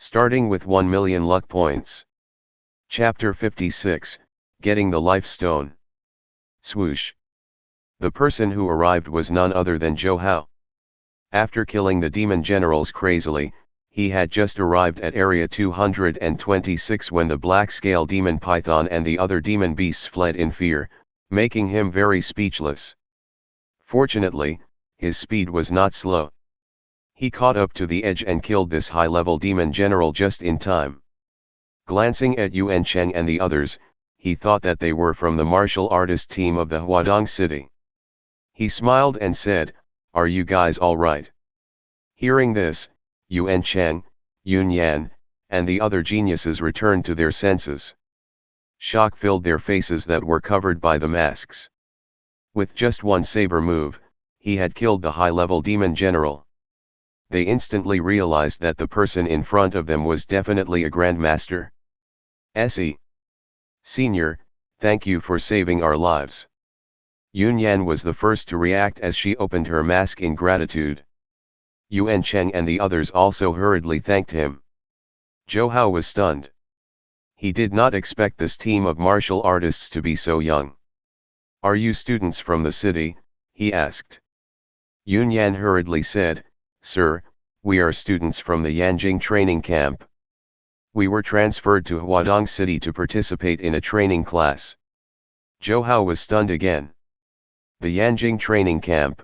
starting with 1 million luck points. Chapter 56, Getting the Lifestone. Swoosh. The person who arrived was none other than Zhou Hao. After killing the demon generals crazily, he had just arrived at Area 226 when the black scale demon python and the other demon beasts fled in fear, making him very speechless. Fortunately, his speed was not slow. He caught up to the edge and killed this high-level demon general just in time. Glancing at Yuan Cheng and the others, he thought that they were from the martial artist team of the Huadong city. He smiled and said, "Are you guys all right?" Hearing this, Yuan Cheng, Yun Yan, and the other geniuses returned to their senses. Shock filled their faces that were covered by the masks. With just one saber move, he had killed the high-level demon general. They instantly realized that the person in front of them was definitely a grandmaster. S.E. Senior, thank you for saving our lives. Yun Yan was the first to react as she opened her mask in gratitude. Yuan Cheng and the others also hurriedly thanked him. Zhou Hao was stunned. He did not expect this team of martial artists to be so young. "Are you students from the city?" he asked. Yun Yan hurriedly said, "Sir, we are students from the Yanjing training camp. We were transferred to Huadong City to participate in a training class." Zhou Hao was stunned again. The Yanjing training camp.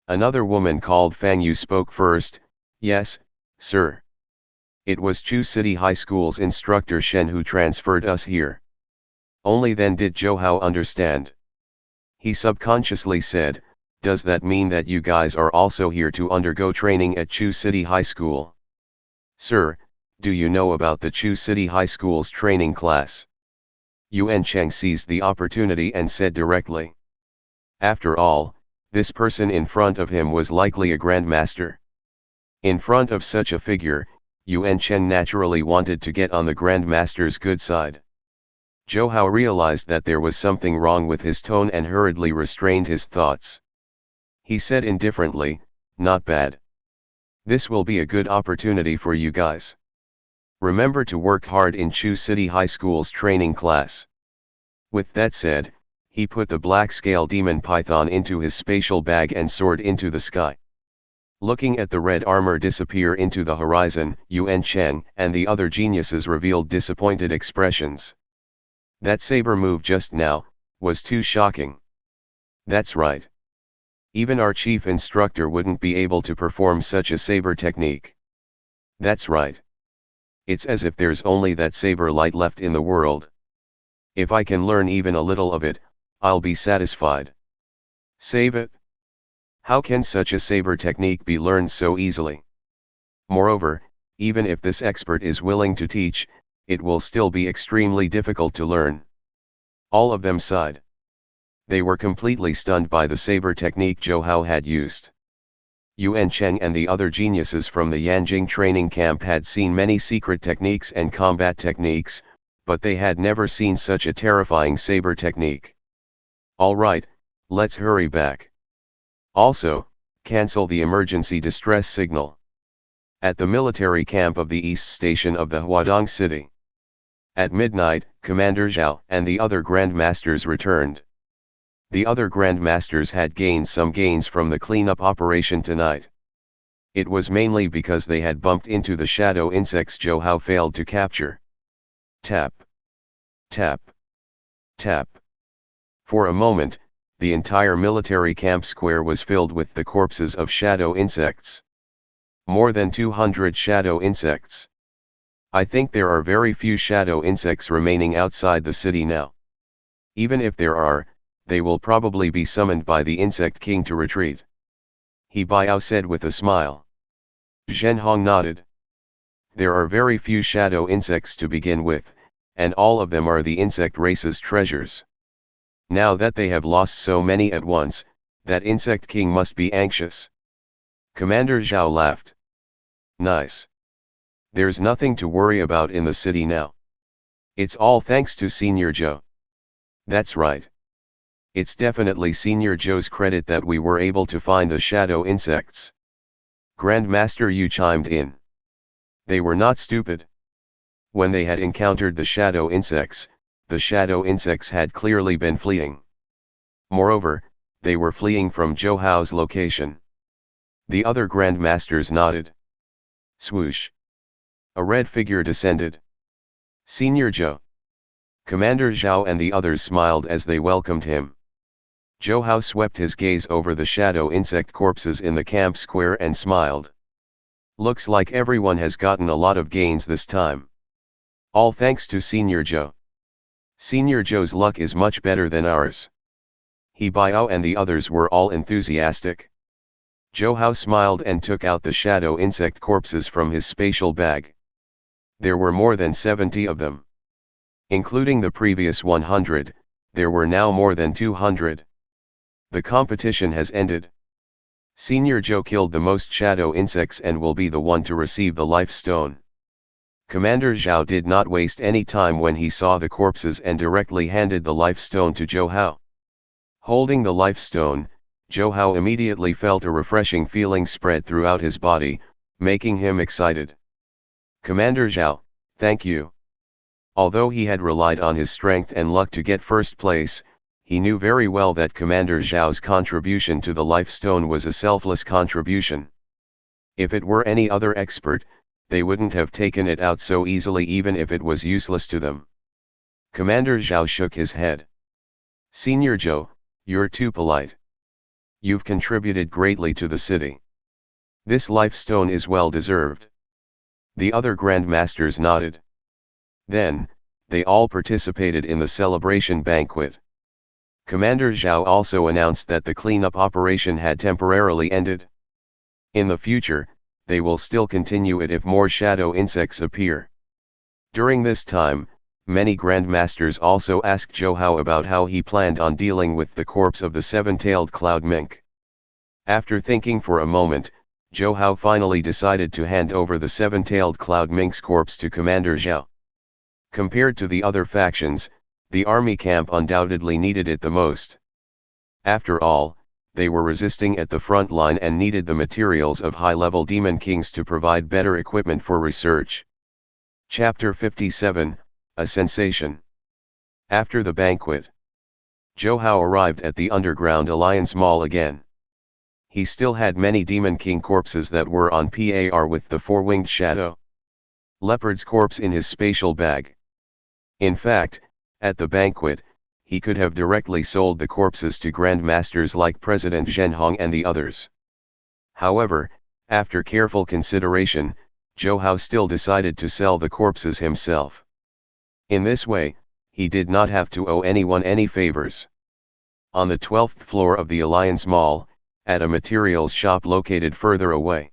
Another woman called Fang Yu spoke first. "Yes, sir. It was Chu City High School's instructor Shen who transferred us here." Only then did Zhou Hao understand. He subconsciously said, "Does that mean that you guys are also here to undergo training at Chu City High School?" "Sir, do you know about the Chu City High School's training class?" Yuan Cheng seized the opportunity and said directly. After all, this person in front of him was likely a grandmaster. In front of such a figure, Yuan Cheng naturally wanted to get on the grandmaster's good side. Zhou Hao realized that there was something wrong with his tone and hurriedly restrained his thoughts. He said indifferently, "Not bad. This will be a good opportunity for you guys. Remember to work hard in Chu City High School's training class." With that said, he put the black scale demon python into his spatial bag and soared into the sky. Looking at the red armor disappear into the horizon, Yuan Cheng and the other geniuses revealed disappointed expressions. That saber move just now was too shocking. That's right. Even our chief instructor wouldn't be able to perform such a saber technique. That's right. It's as if there's only that saber light left in the world. If I can learn even a little of it, I'll be satisfied. Save it? How can such a saber technique be learned so easily? Moreover, even if this expert is willing to teach, it will still be extremely difficult to learn. All of them sighed. They were completely stunned by the saber technique Zhou Hao had used. Yuan Cheng and the other geniuses from the Yanjing training camp had seen many secret techniques and combat techniques, but they had never seen such a terrifying saber technique. "All right, let's hurry back. Also, cancel the emergency distress signal." At the military camp of the East Station of the Huadong City. At midnight, Commander Zhao and the other grandmasters returned. The other grandmasters had gained some gains from the cleanup operation tonight. It was mainly because they had bumped into the shadow insects Zhou Hao failed to capture. Tap. Tap. Tap. For a moment, the entire military camp square was filled with the corpses of shadow insects. More than 200 shadow insects. I think there are very few shadow insects remaining outside the city now. Even if there are, they will probably be summoned by the Insect King to retreat. He Biao said with a smile. Zhenhong nodded. There are very few shadow insects to begin with, and all of them are the insect race's treasures. Now that they have lost so many at once, that Insect King must be anxious. Commander Zhao laughed. Nice. There's nothing to worry about in the city now. It's all thanks to Senior Zhou. That's right. It's definitely Senior Zhou's credit that we were able to find the shadow insects. Grandmaster Yu chimed in. They were not stupid. When they had encountered the shadow insects had clearly been fleeing. Moreover, they were fleeing from Zhou Hao's location. The other grandmasters nodded. Swoosh! A red figure descended. Senior Zhou. Commander Zhao and the others smiled as they welcomed him. Zhou Hao swept his gaze over the shadow insect corpses in the camp square and smiled. Looks like everyone has gotten a lot of gains this time. All thanks to Senior Zhou. Senior Zhou's luck is much better than ours. He Biao and the others were all enthusiastic. Zhou Hao smiled and took out the shadow insect corpses from his spatial bag. There were more than 70 of them. Including the previous 100, there were now more than 200. The competition has ended. Senior Zhou killed the most shadow insects and will be the one to receive the Lifestone. Commander Zhao did not waste any time when he saw the corpses and directly handed the Lifestone to Zhou Hao. Holding the Lifestone, Zhou Hao immediately felt a refreshing feeling spread throughout his body, making him excited. Commander Zhao, thank you. Although he had relied on his strength and luck to get first place, he knew very well that Commander Zhao's contribution to the Lifestone was a selfless contribution. If it were any other expert, they wouldn't have taken it out so easily even if it was useless to them. Commander Zhao shook his head. Senior Zhou, you're too polite. You've contributed greatly to the city. This Lifestone is well deserved. The other grandmasters nodded. Then, they all participated in the celebration banquet. Commander Zhao also announced that the cleanup operation had temporarily ended. In the future, they will still continue it if more shadow insects appear. During this time, many grandmasters also asked Zhou Hao about how he planned on dealing with the corpse of the seven-tailed cloud mink. After thinking for a moment, Zhou Hao finally decided to hand over the seven-tailed cloud mink's corpse to Commander Zhao. Compared to the other factions, the army camp undoubtedly needed it the most. After all, they were resisting at the front line and needed the materials of high-level demon kings to provide better equipment for research. Chapter 57, A Sensation. After the banquet, Zhou Hao arrived at the Underground Alliance Mall again. He still had many demon king corpses that were on par with the four-winged shadow leopard's corpse in his spatial bag. In fact, at the banquet, he could have directly sold the corpses to grandmasters like President Zhenhong and the others. However, after careful consideration, Zhou Hao still decided to sell the corpses himself. In this way, he did not have to owe anyone any favors. On the 12th floor of the Alliance Mall, at a materials shop located further away.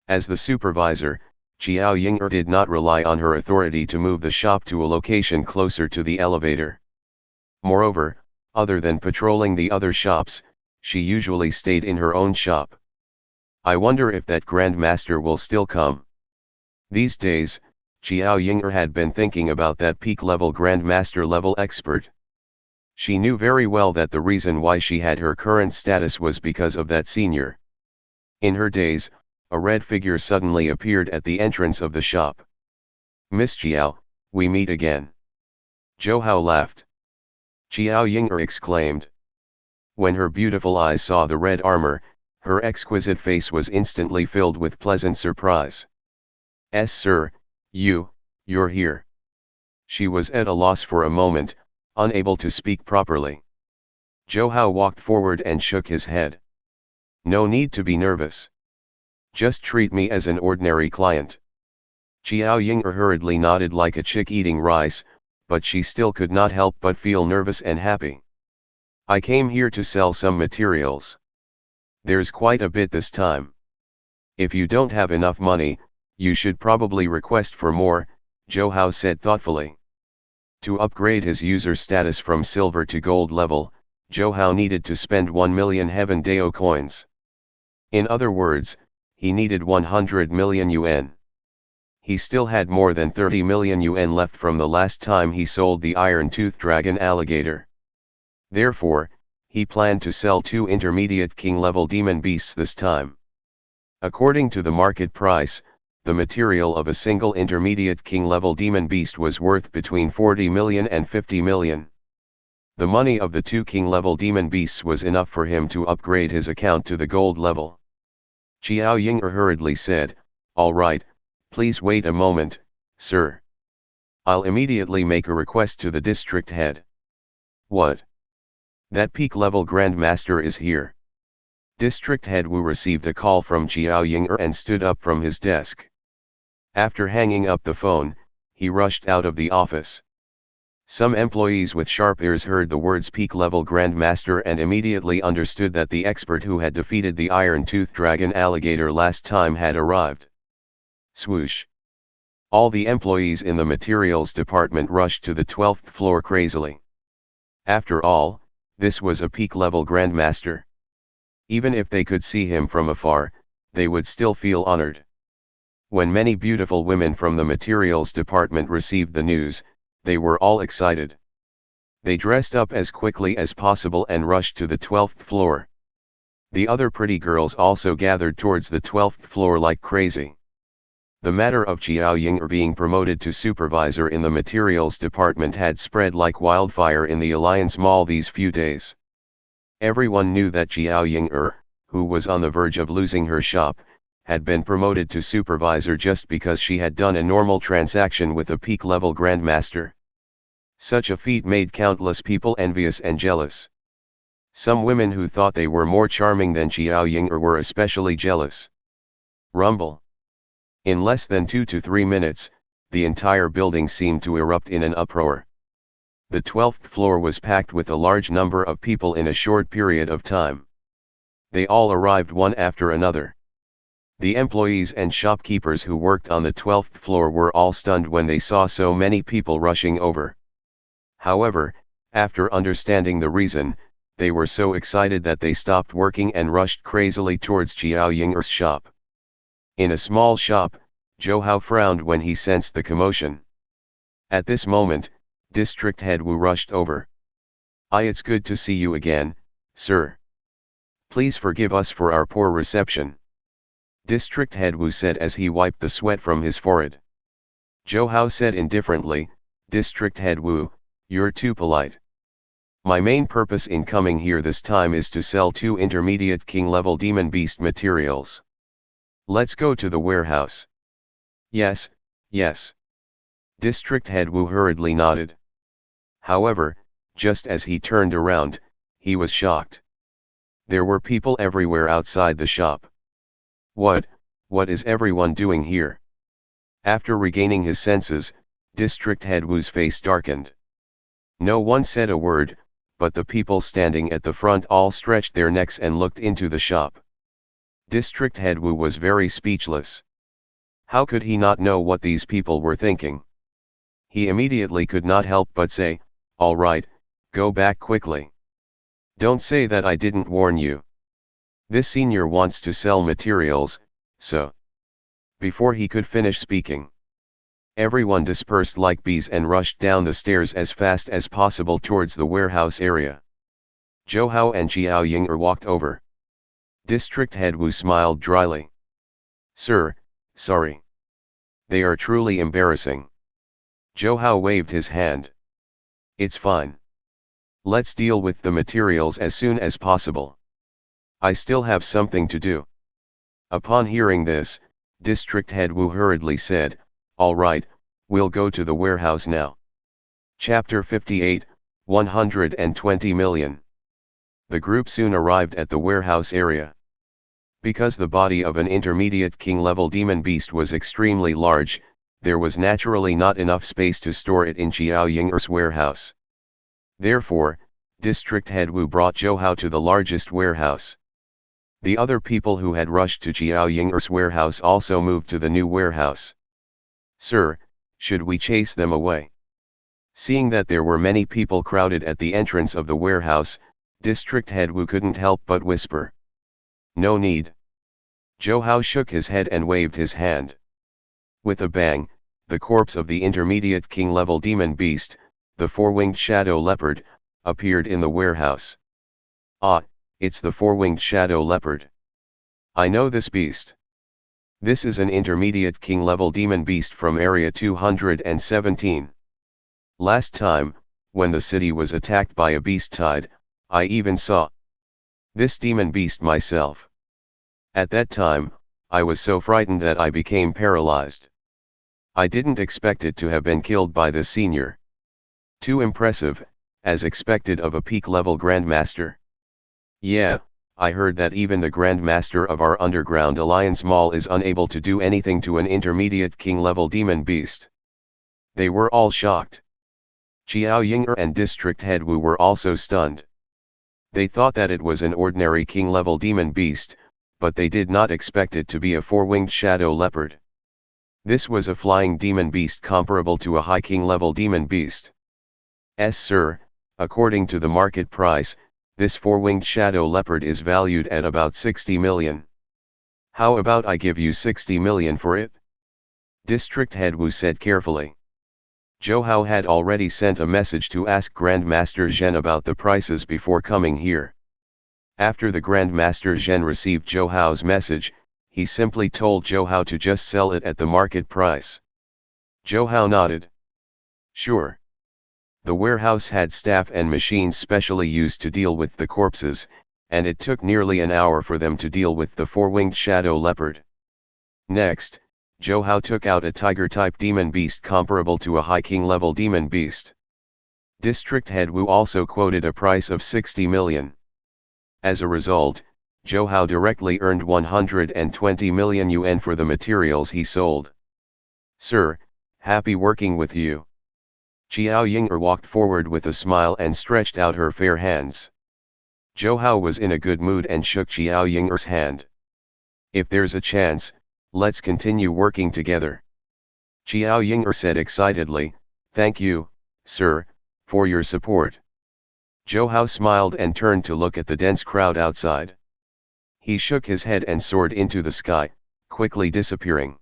As the supervisor, Qiao Ying'er did not rely on her authority to move the shop to a location closer to the elevator. Moreover, other than patrolling the other shops, she usually stayed in her own shop. I wonder if that grandmaster will still come. These days, Qiao Ying'er had been thinking about that peak-level grandmaster-level expert. She knew very well that the reason why she had her current status was because of that senior. In her days, a red figure suddenly appeared at the entrance of the shop. Miss Qiao, we meet again. Zhou Hao laughed. Qiao Ying'er exclaimed. When her beautiful eyes saw the red armor, her exquisite face was instantly filled with pleasant surprise. Sir, you're here. She was at a loss for a moment, unable to speak properly. Zhou Hao walked forward and shook his head. No need to be nervous. Just treat me as an ordinary client. Qiao Ying'er hurriedly nodded like a chick eating rice, but she still could not help but feel nervous and happy. I came here to sell some materials. There's quite a bit this time. If you don't have enough money, you should probably request for more, Zhou Hao said thoughtfully. To upgrade his user status from silver to gold level, Zhou Hao needed to spend 1 million Heaven Dao coins. In other words, he needed 100 million yuan. He still had more than 30 million yuan left from the last time he sold the iron-toothed dragon alligator. Therefore, he planned to sell 2 intermediate king-level demon beasts this time. According to the market price, the material of a single intermediate king-level demon beast was worth between 40 million and 50 million. The money of the two king-level demon beasts was enough for him to upgrade his account to the gold level. Xiao Ying'er hurriedly said, "All right, please wait a moment, sir. I'll immediately make a request to the district head." "What? That peak-level Grandmaster is here." District head Wu received a call from Xiao Ying'er and stood up from his desk. After hanging up the phone, he rushed out of the office. Some employees with sharp ears heard the words peak-level Grandmaster and immediately understood that the expert who had defeated the iron-toothed dragon alligator last time had arrived. Swoosh! All the employees in the materials department rushed to the 12th floor crazily. After all, this was a peak-level Grandmaster. Even if they could see him from afar, they would still feel honored. When many beautiful women from the materials department received the news, they were all excited. They dressed up as quickly as possible and rushed to the 12th floor. The other pretty girls also gathered towards the 12th floor like crazy. The matter of Xiao Ying'er being promoted to supervisor in the materials department had spread like wildfire in the Alliance Mall these few days. Everyone knew that Xiao Ying'er, who was on the verge of losing her shop, had been promoted to supervisor just because she had done a normal transaction with a peak-level Grandmaster. Such a feat made countless people envious and jealous. Some women who thought they were more charming than Xiao Ying'er were especially jealous. Rumble. In less than 2 to 3 minutes, the entire building seemed to erupt in an uproar. The 12th floor was packed with a large number of people in a short period of time. They all arrived one after another. The employees and shopkeepers who worked on the 12th floor were all stunned when they saw so many people rushing over. However, after understanding the reason, they were so excited that they stopped working and rushed crazily towards Xiao Ying'er's shop. In a small shop, Zhou Hao frowned when he sensed the commotion. At this moment, District Head Wu rushed over. It's good to see you again, sir. Please forgive us for our poor reception." District Head Wu said as he wiped the sweat from his forehead. Zhou Hao said indifferently, "District Head Wu, you're too polite. My main purpose in coming here this time is to sell 2 intermediate king-level demon beast materials. Let's go to the warehouse." "Yes, yes." District Head Wu hurriedly nodded. However, just as he turned around, he was shocked. There were people everywhere outside the shop. What is everyone doing here?" After regaining his senses, District Head Wu's face darkened. No one said a word, but the people standing at the front all stretched their necks and looked into the shop. District Head Wu was very speechless. How could he not know what these people were thinking? He immediately could not help but say, "All right, go back quickly. Don't say that I didn't warn you. This senior wants to sell materials, so..." Before he could finish speaking, everyone dispersed like bees and rushed down the stairs as fast as possible towards the warehouse area. Zhou Hao and Xiao Ying'er walked over. District Head Wu smiled dryly. "Sir, sorry. They are truly embarrassing." Zhou Hao waved his hand. "It's fine. Let's deal with the materials as soon as possible. I still have something to do." Upon hearing this, District Head Wu hurriedly said, "All right, we'll go to the warehouse now." Chapter 58, 120 million. The group soon arrived at the warehouse area. Because the body of an intermediate king-level demon beast was extremely large, there was naturally not enough space to store it in Xiao Ying'er's warehouse. Therefore, District Head Wu brought Zhou Hao to the largest warehouse. The other people who had rushed to Xiao Ying'er's warehouse also moved to the new warehouse. "Sir, should we chase them away?" Seeing that there were many people crowded at the entrance of the warehouse, District Head Wu couldn't help but whisper, "No need." Zhou Hao shook his head and waved his hand. With a bang, the corpse of the intermediate king-level demon beast, the four-winged shadow leopard, appeared in the warehouse. "Ah, it's the four-winged shadow leopard. I know this beast. This is an intermediate king level demon beast from area 217. Last time, when the city was attacked by a beast tide, I even saw this demon beast myself. At that time, I was so frightened that I became paralyzed. I didn't expect it to have been killed by the senior. Too impressive, as expected of a peak level Grandmaster. Yeah, I heard that even the Grandmaster of our Underground Alliance Mall is unable to do anything to an intermediate king level demon beast. They were all shocked. Xiao Ying'er and District Head Wu were also stunned. They thought that it was an ordinary king level demon beast, but they did not expect it to be a four-winged shadow leopard. This was a flying demon beast comparable to a high king level demon beast. Sir, according to the market price, this four-winged shadow leopard is valued at about 60 million. How about I give you 60 million for it? District Head Wu said carefully. Zhou Hao had already sent a message to ask Grandmaster Zhen about the prices before coming here. After the Grandmaster Zhen received Zhou Hao's message, he simply told Zhou Hao to just sell it at the market price. Zhou Hao nodded. Sure. The warehouse had staff and machines specially used to deal with the corpses, and it took nearly an hour for them to deal with the four-winged shadow leopard. Next, Zhou Hao took out a tiger-type demon beast comparable to a high king-level demon beast. District Head Wu also quoted a price of 60 million. As a result, Zhou Hao directly earned 120 million yuan for the materials he sold. Sir, happy working with you. Xiao Ying'er walked forward with a smile and stretched out her fair hands. Zhou Hao was in a good mood and shook Xiao Ying'er's hand. If there's a chance, let's continue working together. Xiao Ying'er said excitedly, thank you, sir, for your support. Zhou Hao smiled and turned to look at the dense crowd outside. He shook his head and soared into the sky, quickly disappearing.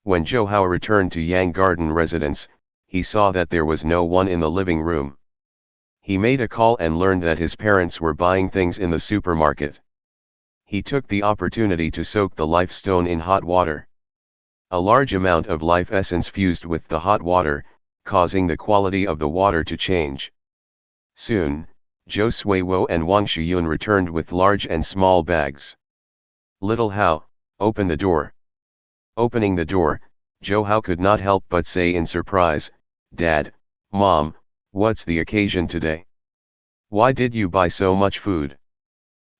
When Zhou Hao returned to Yang Garden residence, he saw that there was no one in the living room. He made a call and learned that his parents were buying things in the supermarket. He took the opportunity to soak the Lifestone in hot water. A large amount of life essence fused with the hot water, causing the quality of the water to change. Soon, Zhou Suiwo and Wang Shiyun returned with large and small bags. Little Hao, open the door. Opening the door, Zhou Hao could not help but say in surprise, Dad, Mom, what's the occasion today? Why did you buy so much food?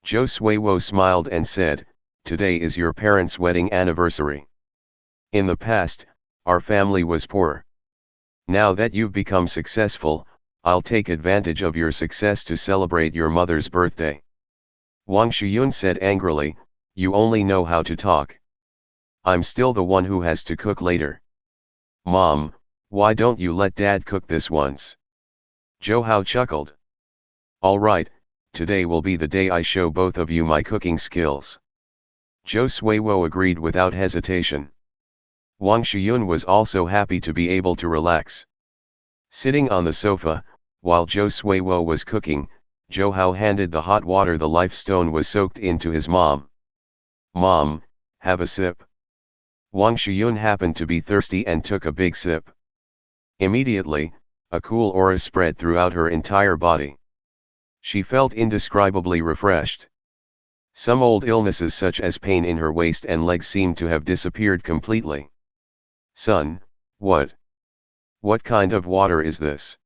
Zhou Suiwo smiled and said, today is your parents' wedding anniversary. In the past, our family was poor. Now that you've become successful, I'll take advantage of your success to celebrate your mother's birthday. Wang Shiyun said angrily, you only know how to talk. I'm still the one who has to cook later. Mom, why don't you let Dad cook this once? Zhou Hao chuckled. All right, today will be the day I show both of you my cooking skills. Zhou Suiwo agreed without hesitation. Wang Shiyun was also happy to be able to relax. Sitting on the sofa, while Zhou Suiwo was cooking, Zhou Hao handed the hot water the Lifestone was soaked in to his mom. Mom, have a sip. Wang Shiyun happened to be thirsty and took a big sip. Immediately, a cool aura spread throughout her entire body. She felt indescribably refreshed. Some old illnesses such as pain in her waist and legs seemed to have disappeared completely. Son, what kind of water is this?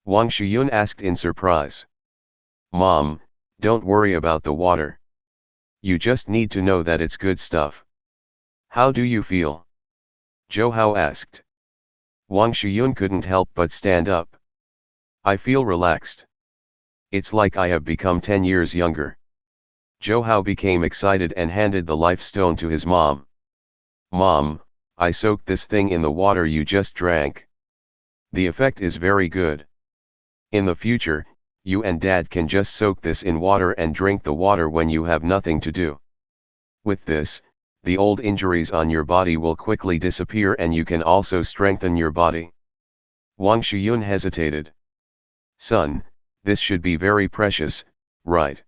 Wang Shiyun asked in surprise. Mom, don't worry about the water. You just need to know that it's good stuff. How do you feel? Zhou Hao asked. Wang Shiyun couldn't help but stand up. I feel relaxed. It's like I have become 10 years younger. Zhou Hao became excited and handed the Lifestone to his mom. Mom, I soaked this thing in the water you just drank. The effect is very good. In the future, you and Dad can just soak this in water and drink the water when you have nothing to do. With this, the old injuries on your body will quickly disappear and you can also strengthen your body. Wang Shiyun hesitated. Son, this should be very precious, right?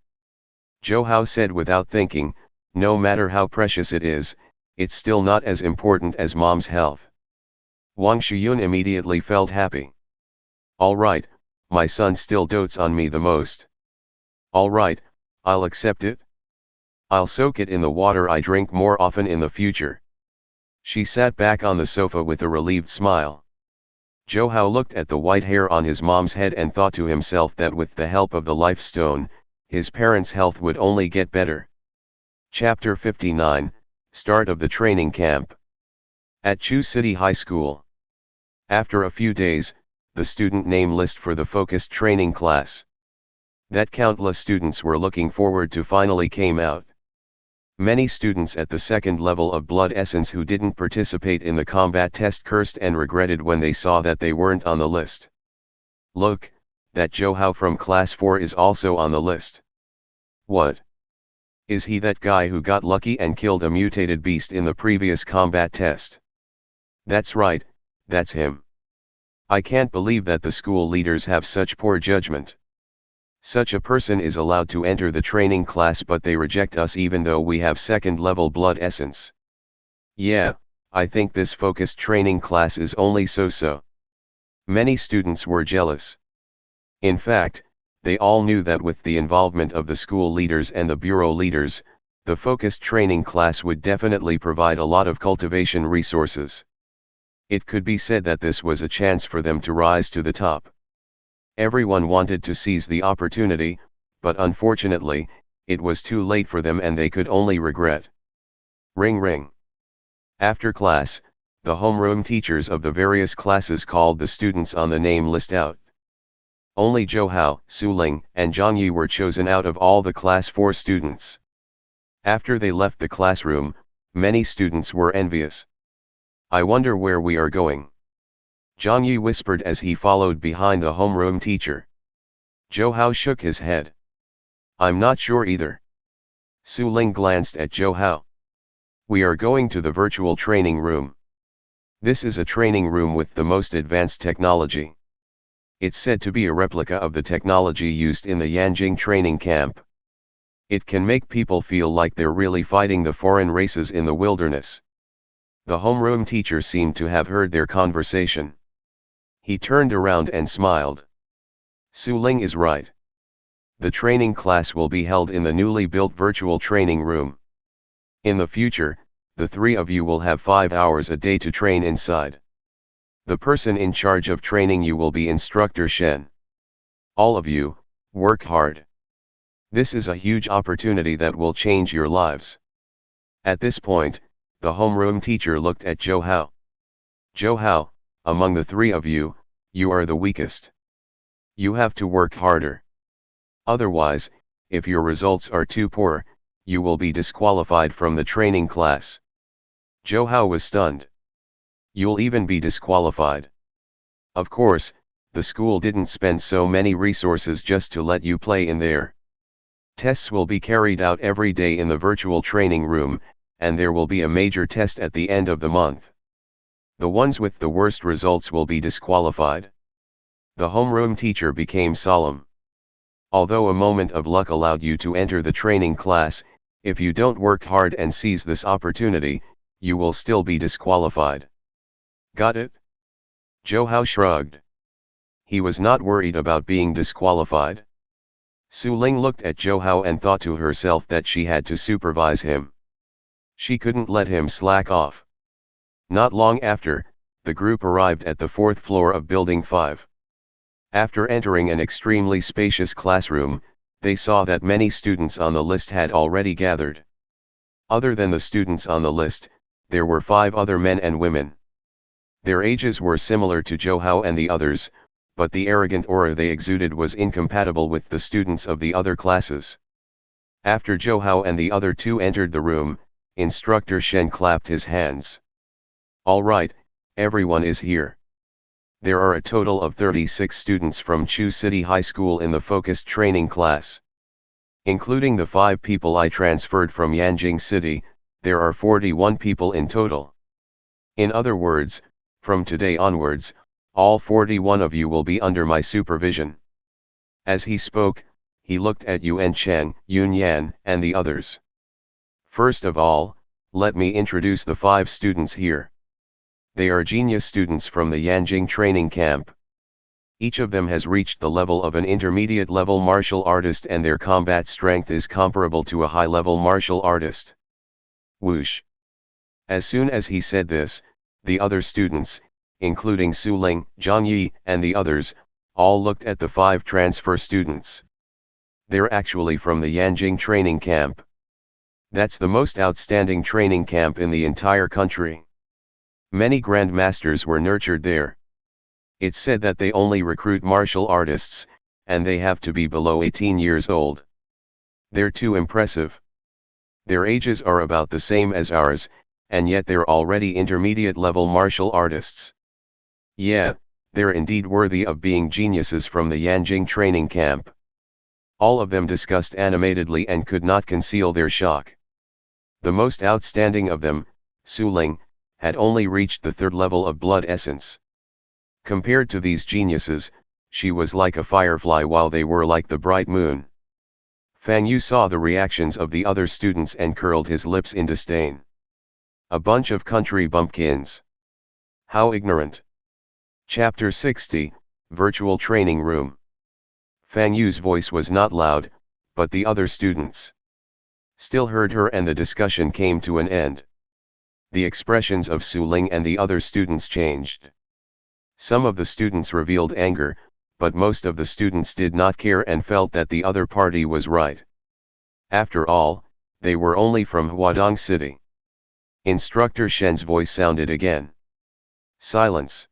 Zhou Hao said without thinking, no matter how precious it is it's still not as important as mom's health. Wang Shuyun immediately felt happy. Alright, my son still dotes on me the most. Alright, I'll accept it. I'll soak it in the water I drink more often in the future. She sat back on the sofa with a relieved smile. Zhou Hao looked at the white hair on his mom's head and thought to himself that with the help of the Lifestone, his parents' health would only get better. Chapter 59, Start of the Training Camp. At Chu City High School. After a few days, the student name list for the focused training class that countless students were looking forward to finally came out. Many students at the second level of Blood Essence who didn't participate in the combat test cursed and regretted when they saw that they weren't on the list. Look, that Zhou Hao from class 4 is also on the list. What? Is he that guy who got lucky and killed a mutated beast in the previous combat test? That's right, that's him. I can't believe that the school leaders have such poor judgment. Such a person is allowed to enter the training class but they reject us even though we have second level blood essence. Yeah, I think this focused training class is only so-so. Many students were jealous. In fact, they all knew that with the involvement of the school leaders and the bureau leaders, the focused training class would definitely provide a lot of cultivation resources. It could be said that this was a chance for them to rise to the top. Everyone wanted to seize the opportunity, but unfortunately, it was too late for them and they could only regret. Ring ring. After class, the homeroom teachers of the various classes called the students on the name list out. Only Zhou Hao, Su Ling, and Zhang Yi were chosen out of all the class 4 students. After they left the classroom, many students were envious. I wonder where we are going. Zhang Yi whispered as he followed behind the homeroom teacher. Zhou Hao shook his head. I'm not sure either. Su Ling glanced at Zhou Hao. We are going to the virtual training room. This is a training room with the most advanced technology. It's said to be a replica of the technology used in the Yanjing training camp. It can make people feel like they're really fighting the foreign races in the wilderness. The homeroom teacher seemed to have heard their conversation. He turned around and smiled. Su Ling is right. The training class will be held in the newly built virtual training room. In the future, the three of you will have 5 hours a day to train inside. The person in charge of training you will be Instructor Shen. All of you, work hard. This is a huge opportunity that will change your lives. At this point, the homeroom teacher looked at Zhou Hao. Zhou Hao, among the three of you, you are the weakest. You have to work harder. Otherwise, if your results are too poor, you will be disqualified from the training class. Zhou Hao was stunned. You'll even be disqualified. Of course, the school didn't spend so many resources just to let you play in there. Tests will be carried out every day in the virtual training room, and there will be a major test at the end of the month. The ones with the worst results will be disqualified. The homeroom teacher became solemn. Although a moment of luck allowed you to enter the training class, if you don't work hard and seize this opportunity, you will still be disqualified. Got it? Zhou Hao shrugged. He was not worried about being disqualified. Su Ling looked at Zhou Hao and thought to herself that she had to supervise him. She couldn't let him slack off. Not long after, the group arrived at the 4th floor of Building 5. After entering an extremely spacious classroom, they saw that many students on the list had already gathered. Other than the students on the list, there were 5 other men and women. Their ages were similar to Zhou Hao and the others, but the arrogant aura they exuded was incompatible with the students of the other classes. After Zhou Hao and the other 2 entered the room, Instructor Shen clapped his hands. All right, everyone is here. There are a total of 36 students from Chu City High School in the focused training class. Including the 5 people I transferred from Yanjing City, there are 41 people in total. In other words, from today onwards, all 41 of you will be under my supervision. As he spoke, he looked at Yuan Cheng, Yun Yan, and the others. First of all, Let me introduce the 5 students here. They are genius students from the Yanjing training camp. Each of them has reached the level of an intermediate level martial artist, and their combat strength is comparable to a high level martial artist. Whoosh. As soon as he said this, the other students, including Su Ling, Zhang Yi, and the others, all looked at the 5 transfer students. They're actually from the Yanjing training camp. That's the most outstanding training camp in the entire country. Many grandmasters were nurtured there. It's said that they only recruit martial artists, and they have to be below 18 years old. They're too impressive. Their ages are about the same as ours, and yet they're already intermediate level martial artists. Yeah, they're indeed worthy of being geniuses from the Yanjing training camp. All of them discussed animatedly and could not conceal their shock. The most outstanding of them, Su Ling, had only reached the 3rd level of blood essence. Compared to these geniuses, she was like a firefly while they were like the bright moon. Fang Yu saw the reactions of the other students and curled his lips in disdain. A bunch of country bumpkins. How ignorant. Chapter 60, Virtual Training Room. Fang Yu's voice was not loud, but the other students still heard her, and the discussion came to an end. The expressions of Su Ling and the other students changed. Some of the students revealed anger, but most of the students did not care and felt that the other party was right. After all, they were only from Huadong City. Instructor Shen's voice sounded again. Silence.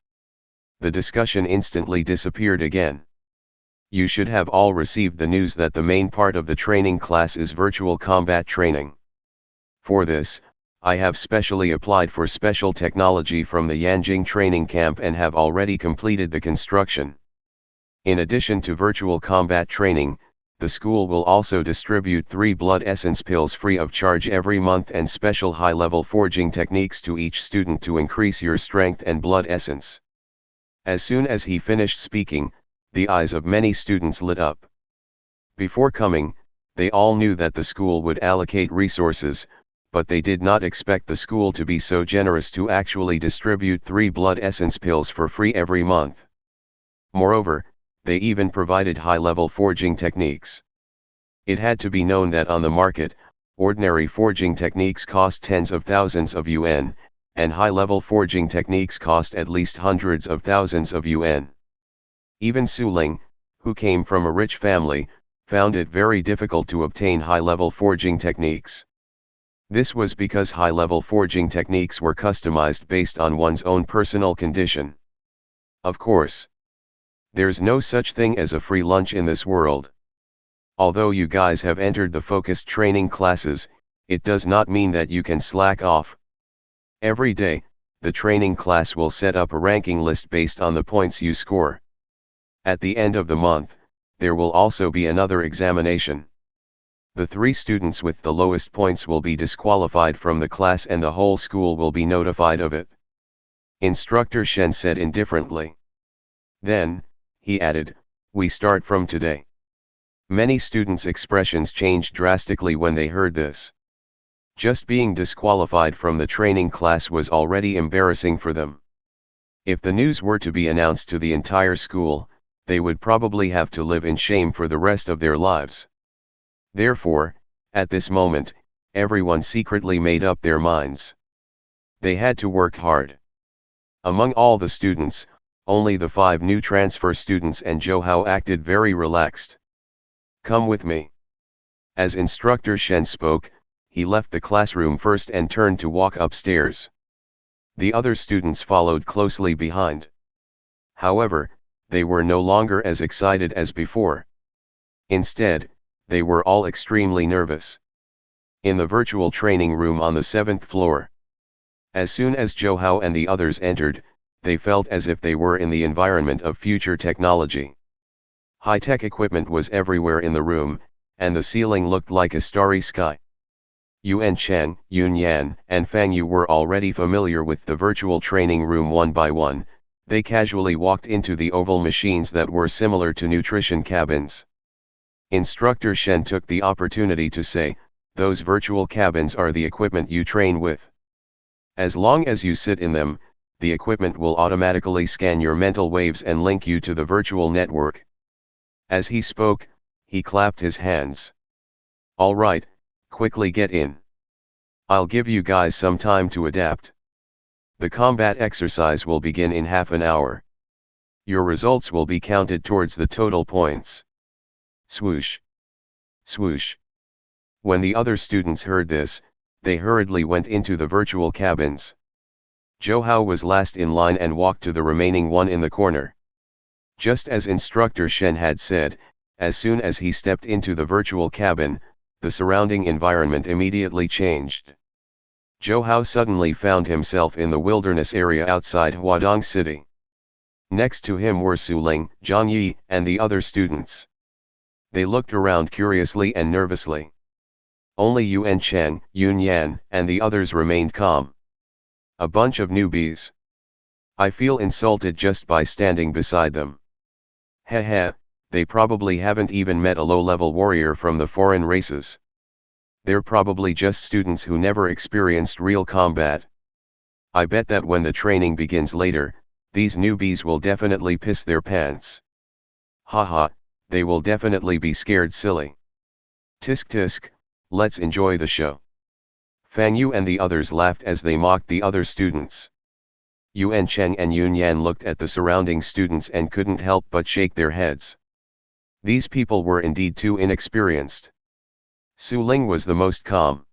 The discussion instantly disappeared again. You should have all received the news that the main part of the training class is virtual combat training. For this, I have specially applied for special technology from the Yanjing training camp and have already completed the construction. In addition to virtual combat training, the school will also distribute 3 blood essence pills free of charge every month and special high-level forging techniques to each student to increase your strength and blood essence. As soon as he finished speaking, the eyes of many students lit up. Before coming, they all knew that the school would allocate resources, but they did not expect the school to be so generous to actually distribute 3 blood essence pills for free every month. Moreover, they even provided high-level forging techniques. It had to be known that on the market, ordinary forging techniques cost tens of thousands of yuan, and high-level forging techniques cost at least hundreds of thousands of yuan. Even Su Ling, who came from a rich family, found it very difficult to obtain high-level forging techniques. This was because high-level forging techniques were customized based on one's own personal condition. Of course, there's no such thing as a free lunch in this world. Although you guys have entered the focused training classes, it does not mean that you can slack off. Every day, the training class will set up a ranking list based on the points you score. At the end of the month, there will also be another examination. The 3 students with the lowest points will be disqualified from the class and the whole school will be notified of it. Instructor Shen said indifferently. Then, he added, we start from today. Many students' expressions changed drastically when they heard this. Just being disqualified from the training class was already embarrassing for them. If the news were to be announced to the entire school, they would probably have to live in shame for the rest of their lives. Therefore, at this moment, everyone secretly made up their minds. They had to work hard. Among all the students, only the 5 new transfer students and Zhou Hao acted very relaxed. Come with me. As Instructor Shen spoke, he left the classroom first and turned to walk upstairs. The other students followed closely behind. However, they were no longer as excited as before. Instead, they were all extremely nervous. In the virtual training room on the 7th floor. As soon as Zhou Hao and the others entered, they felt as if they were in the environment of future technology. High-tech equipment was everywhere in the room, and the ceiling looked like a starry sky. Yuan Cheng, Yun Yan, and Fang Yu were already familiar with the virtual training room one by one. They casually walked into the oval machines that were similar to nutrition cabins. Instructor Shen took the opportunity to say, those virtual cabins are the equipment you train with. As long as you sit in them, the equipment will automatically scan your mental waves and link you to the virtual network. As he spoke, he clapped his hands. All right, quickly get in. I'll give you guys some time to adapt. The combat exercise will begin in half an hour. Your results will be counted towards the total points. Swoosh. Swoosh. When the other students heard this, they hurriedly went into the virtual cabins. Johao was last in line and walked to the remaining one in the corner. Just as instructor Shen had said, as soon as he stepped into the virtual cabin, the surrounding environment immediately changed. Johao suddenly found himself in the wilderness area outside Huadong City. Next to him were Su Ling, Zhang Yi, and the other students. They looked around curiously and nervously. Only Yuan Chen, Yun Yan, and the others remained calm. A bunch of newbies. I feel insulted just by standing beside them. Heh, they probably haven't even met a low-level warrior from the foreign races. They're probably just students who never experienced real combat. I bet that when the training begins later, these newbies will definitely piss their pants. Haha, they will definitely be scared silly. Tisk tisk, let's enjoy the show. Fang Yu and the others laughed as they mocked the other students. Yuan Cheng and Yun Yan looked at the surrounding students and couldn't help but shake their heads. These people were indeed too inexperienced. Su Ling was the most calm.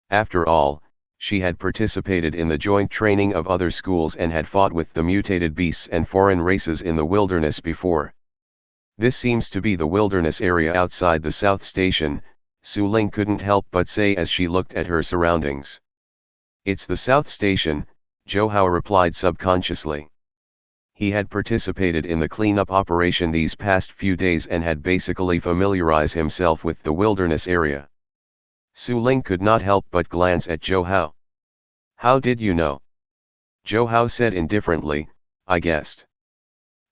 After all, she had participated in the joint training of other schools and had fought with the mutated beasts and foreign races in the wilderness before. This seems to be the wilderness area outside the South Station, Su Ling couldn't help but say as she looked at her surroundings. It's the South Station, Johao replied subconsciously. He had participated in the cleanup operation these past few days and had basically familiarized himself with the wilderness area. Su Ling could not help but glance at Johao. How did you know? Johao said indifferently, I guessed.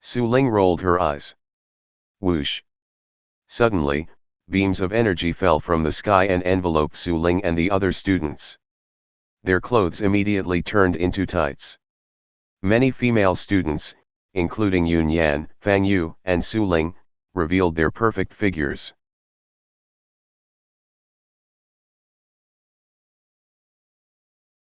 Su Ling rolled her eyes. Whoosh. Suddenly, beams of energy fell from the sky and enveloped Su Ling and the other students. Their clothes immediately turned into tights. Many female students, including Yun Yan, Fang Yu, and Su Ling, revealed their perfect figures.